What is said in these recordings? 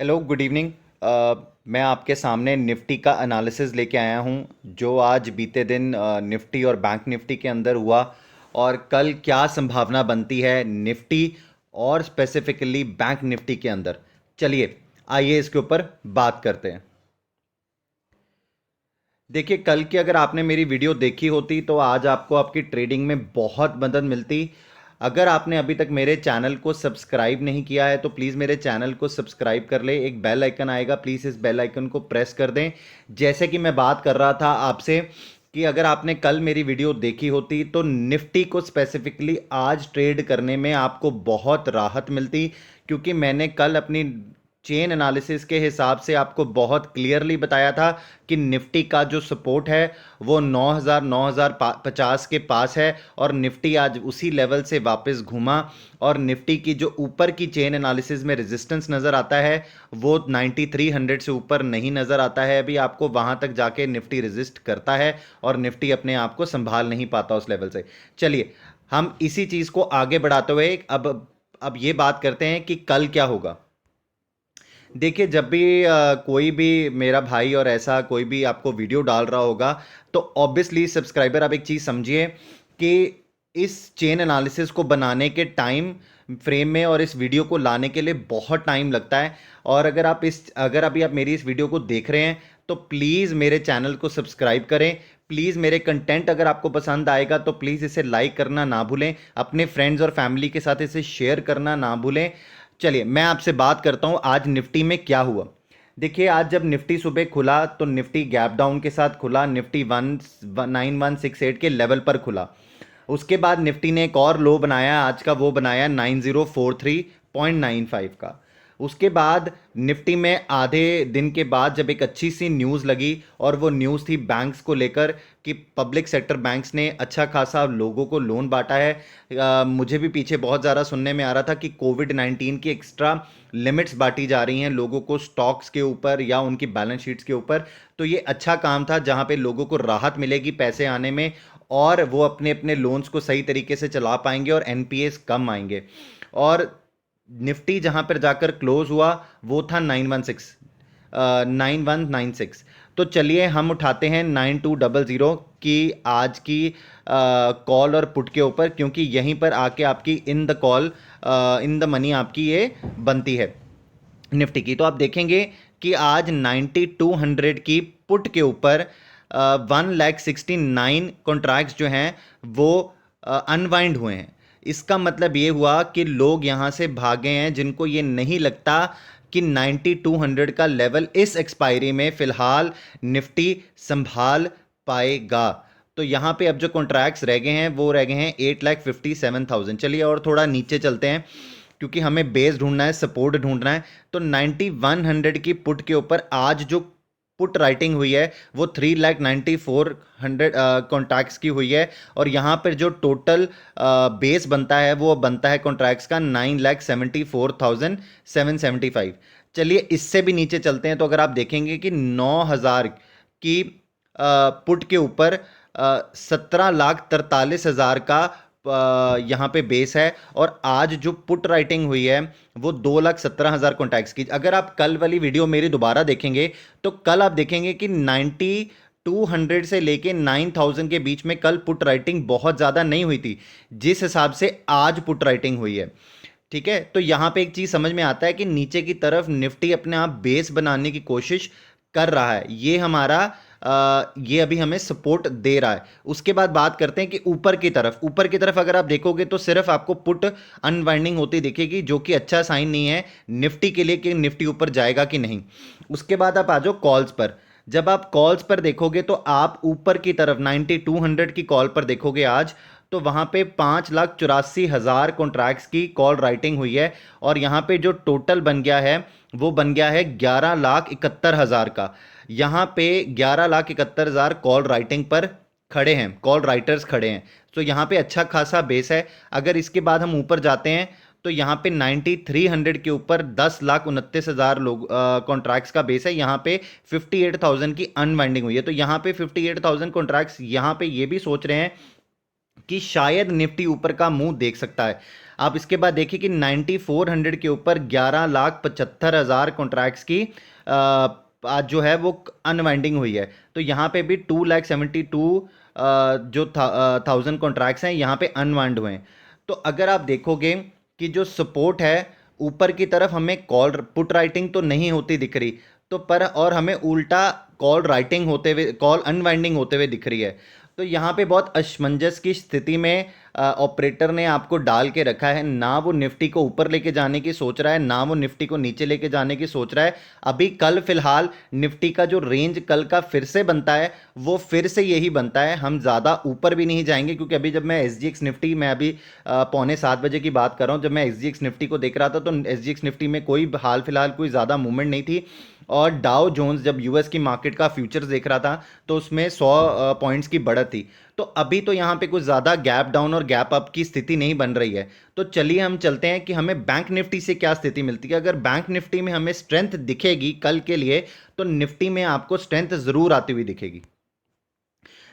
Hello, good evening. मैं आपके सामने निफ्टी का एनालिसिस लेके आया हूँ जो आज बीते दिन निफ्टी और बैंक निफ्टी के अंदर हुआ और कल क्या संभावना बनती है निफ्टी और स्पेसिफिकली बैंक निफ्टी के अंदर। चलिए, आइए इसके ऊपर बात करते हैं। देखिए, कल की अगर आपने मेरी वीडियो देखी होती तो आज आपको आपकी ट्रेडिंग में बहुत मदद मिलती। अगर आपने अभी तक मेरे चैनल को सब्सक्राइब नहीं किया है तो प्लीज़ मेरे चैनल को सब्सक्राइब कर ले। एक बेल आइकन आएगा, प्लीज़ इस बेल आइकन को प्रेस कर दें। जैसे कि मैं बात कर रहा था आपसे कि अगर आपने कल मेरी वीडियो देखी होती तो निफ्टी को स्पेसिफिकली आज ट्रेड करने में आपको बहुत राहत मिलती, क्योंकि मैंने कल अपनी चेन एनालिसिस के हिसाब से आपको बहुत क्लियरली बताया था कि निफ्टी का जो सपोर्ट है वो 9050 के पास है और निफ्टी आज उसी लेवल से वापस घूमा। और निफ्टी की जो ऊपर की चेन एनालिसिस में रेजिस्टेंस नज़र आता है वो 9300 से ऊपर नहीं नज़र आता है। अभी आपको वहां तक जाके निफ्टी रेजिस्ट करता है और निफ्टी अपने आप को संभाल नहीं पाता उस लेवल से। चलिए, हम इसी चीज़ को आगे बढ़ाते हुए अब ये बात करते हैं कि कल क्या होगा। देखिए, जब भी कोई भी मेरा भाई और ऐसा कोई भी आपको वीडियो डाल रहा होगा तो ऑब्वियसली सब्सक्राइबर, आप एक चीज़ समझिए कि इस चेन एनालिसिस को बनाने के टाइम फ्रेम में और इस वीडियो को लाने के लिए बहुत टाइम लगता है। और अगर अभी आप मेरी इस वीडियो को देख रहे हैं तो प्लीज़ मेरे चैनल को सब्सक्राइब करें। प्लीज़ मेरे कंटेंट अगर आपको पसंद आएगा तो प्लीज़ इसे लाइक करना ना भूलें, अपने फ्रेंड्स और फैमिली के साथ इसे शेयर करना ना भूलें। चलिए, मैं आपसे बात करता हूं आज निफ्टी में क्या हुआ। देखिए, आज जब निफ्टी सुबह खुला तो निफ्टी गैप डाउन के साथ खुला। निफ्टी 19168 के लेवल पर खुला। उसके बाद निफ्टी ने एक और लो बनाया, आज का वो बनाया 9043.95 का। उसके बाद निफ्टी में आधे दिन के बाद जब एक अच्छी सी न्यूज़ लगी और वो न्यूज़ थी बैंक्स को लेकर कि पब्लिक सेक्टर बैंक्स ने अच्छा खासा लोगों को लोन बांटा है। मुझे भी पीछे बहुत ज़्यादा सुनने में आ रहा था कि कोविड-19 की एक्स्ट्रा लिमिट्स बांटी जा रही हैं लोगों को स्टॉक्स के ऊपर या उनकी बैलेंस शीट्स के ऊपर। तो ये अच्छा काम था जहां पे लोगों को राहत मिलेगी पैसे आने में और वो अपने अपने लोन्स को सही तरीके से चला पाएंगे और एनपीएस कम आएंगे। और निफ्टी जहां पर जाकर क्लोज हुआ वो था 9196। तो चलिए, हम उठाते हैं 9200 की आज की कॉल और पुट के ऊपर, क्योंकि यहीं पर आके आपकी इन द मनी आपकी ये बनती है निफ्टी की। तो आप देखेंगे कि आज 9200 की पुट के ऊपर 1,69,000 कॉन्ट्रैक्ट्स जो हैं वो अनवाइंड हुए हैं। इसका मतलब ये हुआ कि लोग यहाँ से भागे हैं जिनको ये नहीं लगता कि 9200 का लेवल इस एक्सपायरी में फिलहाल निफ्टी संभाल पाएगा। तो यहाँ पे अब जो कॉन्ट्रैक्ट्स रह गए हैं वो रह गए हैं 8,57,000। चलिए और थोड़ा नीचे चलते हैं, क्योंकि हमें बेस ढूंढना है, सपोर्ट ढूंढना है। तो 9100 की पुट के ऊपर आज जो पुट राइटिंग हुई है वो 3,94,000 कॉन्ट्रैक्ट्स की हुई है। और यहाँ पर जो टोटल बेस बनता है वो बनता है कॉन्ट्रैक्ट्स का 9,74,775। चलिए, इससे भी नीचे चलते हैं तो अगर आप देखेंगे कि 9,000 की पुट के ऊपर 17,43,000 का यहाँ पे बेस है। और आज जो पुट राइटिंग हुई है वो 2,17,000 कॉन्टैक्ट्स की। अगर आप कल वाली वीडियो मेरी दोबारा देखेंगे तो कल आप देखेंगे कि 9200 से लेके 9000 के बीच में कल पुट राइटिंग बहुत ज़्यादा नहीं हुई थी जिस हिसाब से आज पुट राइटिंग हुई है। ठीक है, तो यहाँ पे एक चीज़ समझ में आता है कि नीचे की तरफ निफ्टी अपने आप बेस बनाने की कोशिश कर रहा है। ये अभी हमें सपोर्ट दे रहा है। उसके बाद बात करते हैं कि ऊपर की तरफ अगर आप देखोगे तो सिर्फ आपको पुट अनवाइंडिंग होती दिखेगी, जो कि अच्छा साइन नहीं है निफ्टी के लिए कि निफ्टी ऊपर जाएगा कि नहीं। उसके बाद आप आ जाओ कॉल्स पर। जब आप कॉल्स पर देखोगे तो आप ऊपर की तरफ 9200 की कॉल पर देखोगे आज, तो वहां पे 5,84,000 कॉन्ट्रैक्ट्स की कॉल राइटिंग हुई है। और यहां पे जो टोटल बन गया है वो बन गया है 11,71,000 का। यहाँ पे 11,71,000 कॉल राइटिंग पर खड़े हैं, कॉल राइटर्स खड़े हैं। तो यहाँ पे अच्छा खासा बेस है। अगर इसके बाद हम ऊपर जाते हैं तो यहाँ पे 9300 के ऊपर 10,29,000 लोग कॉन्ट्रैक्ट्स का बेस है। यहाँ पे 58,000 की अनवाइंडिंग हुई है। तो यहाँ पे 58,000 कॉन्ट्रैक्ट्स यहाँ पे ये भी सोच रहे हैं कि शायद निफ्टी ऊपर का मुंह देख सकता है। आप इसके बाद देखिए कि 9400 के ऊपर 11,75,000 कॉन्ट्रैक्ट्स की आज जो है वो अनवाइंडिंग हुई है। तो यहाँ पे भी 2,72 जो थाउजेंड कॉन्ट्रैक्ट्स हैं यहाँ पे अनवाइंड हुए हैं। तो अगर आप देखोगे कि जो सपोर्ट है ऊपर की तरफ हमें कॉल पुट राइटिंग तो नहीं होती दिख रही, तो पर और हमें उल्टा कॉल राइटिंग होते हुए, कॉल अनवाइंडिंग होते हुए दिख रही है। तो यहाँ पे बहुत असमंजस की स्थिति में ऑपरेटर ने आपको डाल के रखा है। ना वो निफ्टी को ऊपर लेके जाने की सोच रहा है, ना वो निफ्टी को नीचे लेके जाने की सोच रहा है। अभी कल फिलहाल निफ्टी का जो रेंज कल का फिर से बनता है वो फिर से यही बनता है। हम ज़्यादा ऊपर भी नहीं जाएंगे, क्योंकि अभी जब मैं SGX निफ्टी, मैं अभी 6:45 की बात कर रहा हूँ, जब मैं SGX निफ्टी को देख रहा था तो SGX निफ्टी में कोई हाल फिलहाल कोई ज़्यादा मूवमेंट नहीं थी। और डाउ जोन्स जब यूएस की मार्केट का फ्यूचर्स देख रहा था तो उसमें 100 पॉइंट्स की बढ़त थी। तो अभी तो यहाँ पे कुछ ज़्यादा गैप डाउन और गैप अप की स्थिति नहीं बन रही है। तो चलिए हम चलते हैं कि हमें बैंक निफ्टी से क्या स्थिति मिलती है। अगर बैंक निफ्टी में हमें स्ट्रेंथ दिखेगी कल के लिए, तो निफ्टी में आपको स्ट्रेंथ ज़रूर आती हुई दिखेगी।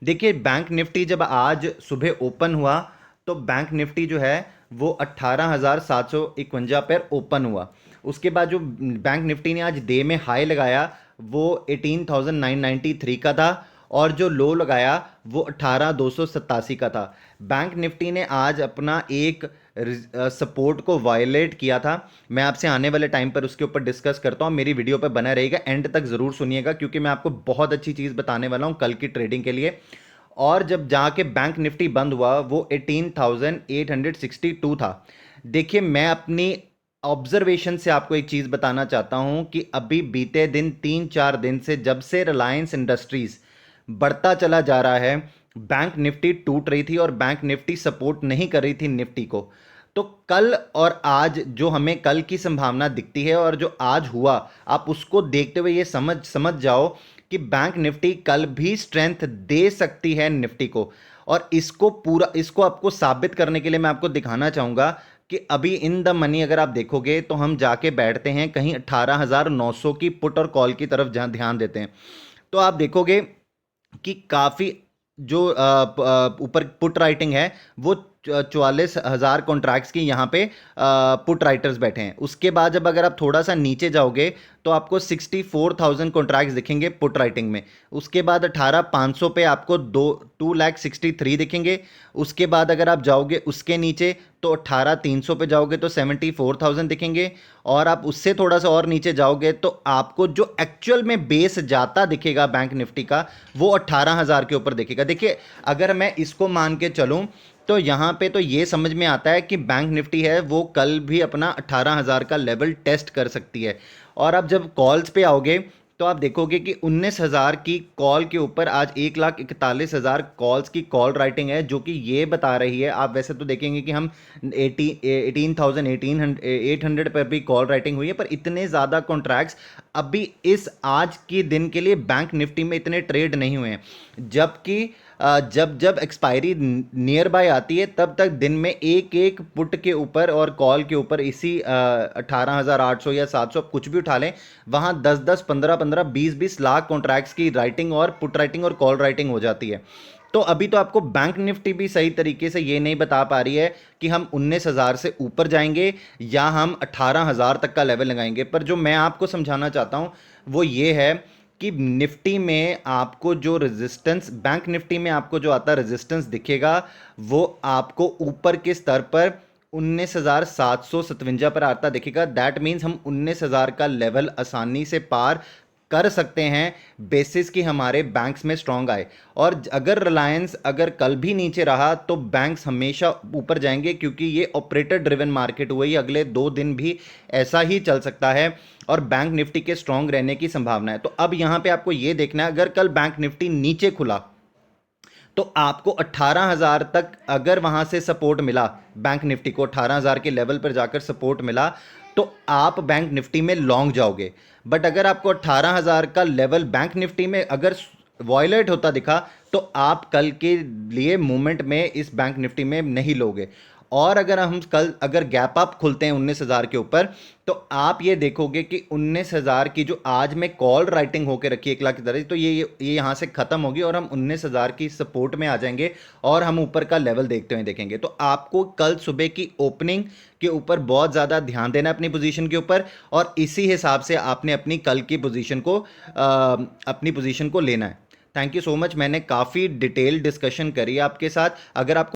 देखिए बैंक निफ्टी जब आज सुबह ओपन हुआ तो बैंक निफ्टी जो है वो 18,751 पर ओपन हुआ। उसके बाद जो बैंक निफ्टी ने आज डे में हाई लगाया वो 18,993 का था, और जो लो लगाया वो 18,287 का था। बैंक निफ्टी ने आज अपना एक सपोर्ट को वायलेट किया था। मैं आपसे आने वाले टाइम पर उसके ऊपर डिस्कस करता हूँ। मेरी वीडियो पर बना रहेगा, एंड तक ज़रूर सुनिएगा, क्योंकि मैं आपको बहुत अच्छी चीज़ बताने वाला हूँ कल की ट्रेडिंग के लिए। और जब जाके बैंक निफ्टी बंद हुआ वो 18,862 था। देखिए मैं अपनी ऑब्जर्वेशन से आपको एक चीज़ बताना चाहता हूं कि अभी बीते दिन 3-4 दिन से जब से रिलायंस इंडस्ट्रीज बढ़ता चला जा रहा है, बैंक निफ्टी टूट रही थी और बैंक निफ्टी सपोर्ट नहीं कर रही थी निफ्टी को। तो कल और आज जो हमें कल की संभावना दिखती है और जो आज हुआ, आप उसको देखते हुए ये समझ जाओ कि बैंक निफ्टी कल भी स्ट्रेंथ दे सकती है निफ्टी को। और इसको आपको साबित करने के लिए मैं आपको दिखाना चाहूंगा कि अभी इन द मनी अगर आप देखोगे तो हम जाके बैठते हैं कहीं 18,900 की पुट और कॉल की तरफ जहां ध्यान देते हैं, तो आप देखोगे कि काफ़ी जो ऊपर पुट राइटिंग है वो 44,000 कॉन्ट्रैक्ट्स की यहाँ पे पुट राइटर्स बैठे हैं। उसके बाद जब अगर आप थोड़ा सा नीचे जाओगे तो आपको 64,000 कॉन्ट्रैक्ट्स दिखेंगे पुट राइटिंग में। उसके बाद 18,500 पे आपको 2,63 दिखेंगे। उसके बाद अगर आप जाओगे उसके नीचे तो 18,300 पे जाओगे तो 74,000 दिखेंगे। और आप उससे थोड़ा सा और नीचे जाओगे तो आपको जो एक्चुअल में बेस जाता दिखेगा बैंक निफ्टी का वो 18,000 के ऊपर दिखेगा। देखिए अगर मैं इसको मान के चलूं तो यहाँ पे तो ये समझ में आता है कि बैंक निफ्टी है वो कल भी अपना 18,000 का लेवल टेस्ट कर सकती है। और अब जब कॉल्स पे आओगे तो आप देखोगे कि 19,000 की कॉल के ऊपर आज 1,41,000 कॉल्स की कॉल राइटिंग है, जो कि ये बता रही है, आप वैसे तो देखेंगे कि हम 18,800 पर भी कॉल राइटिंग हुई है, पर इतने ज़्यादा कॉन्ट्रैक्ट्स अभी इस आज के दिन के लिए बैंक निफ्टी में इतने ट्रेड नहीं हुए हैं। जबकि जब जब एक्सपायरी नियर बाय आती है तब तक दिन में एक एक पुट के ऊपर और कॉल के ऊपर इसी 18,800 या 700 कुछ भी उठा लें, वहाँ 10-10, 15-15, 20-20 लाख कॉन्ट्रैक्ट्स की राइटिंग और पुट राइटिंग और कॉल राइटिंग हो जाती है। तो अभी तो आपको बैंक निफ्टी भी सही तरीके से ये नहीं बता पा रही है कि हम 19,000 से ऊपर जाएंगे या हम 18,000 तक का लेवल लगाएंगे। पर जो मैं आपको समझाना चाहता हूँ वो ये है कि निफ्टी में आपको जो रेजिस्टेंस, बैंक निफ्टी में आपको जो आता रेजिस्टेंस दिखेगा वो आपको ऊपर के स्तर पर 19,757 पर आता दिखेगा। दैट मीन्स हम 19,000 का लेवल आसानी से पार कर सकते हैं बेसिस कि हमारे बैंक्स में स्ट्रांग आए। और अगर रिलायंस अगर कल भी नीचे रहा तो बैंक्स हमेशा ऊपर जाएंगे, क्योंकि ये ऑपरेटर ड्रिवन मार्केट हुई, अगले 2 दिन भी ऐसा ही चल सकता है और बैंक निफ्टी के स्ट्रांग रहने की संभावना है। तो अब यहां पे आपको ये देखना है, अगर कल बैंक निफ्टी नीचे खुला तो आपको 18,000 तक अगर वहां से सपोर्ट मिला, बैंक निफ्टी को 18,000 के लेवल पर जाकर सपोर्ट मिला तो आप बैंक निफ्टी में लॉन्ग जाओगे। बट अगर आपको 18,000 का लेवल बैंक निफ्टी में अगर वॉयलेट होता दिखा तो आप कल के लिए मूवमेंट में इस बैंक निफ्टी में नहीं लोगे। और अगर हम कल अगर गैप अप खुलते हैं 19,000 के ऊपर, तो आप ये देखोगे कि 19,000 की जो आज में कॉल राइटिंग होकर रखी है 1 लाख की तरह, तो ये यहाँ से खत्म होगी और हम 19,000 की सपोर्ट में आ जाएंगे और हम ऊपर का लेवल देखते हुए देखेंगे। तो आपको कल सुबह की ओपनिंग के ऊपर बहुत ज़्यादा ध्यान देना है अपनी पोजीशन के ऊपर, और इसी हिसाब से आपने अपनी कल की पोजीशन को लेना है। Thank you so much. मैंने काफ़ी डिटेल डिस्कशन करी आपके साथ। अगर आपको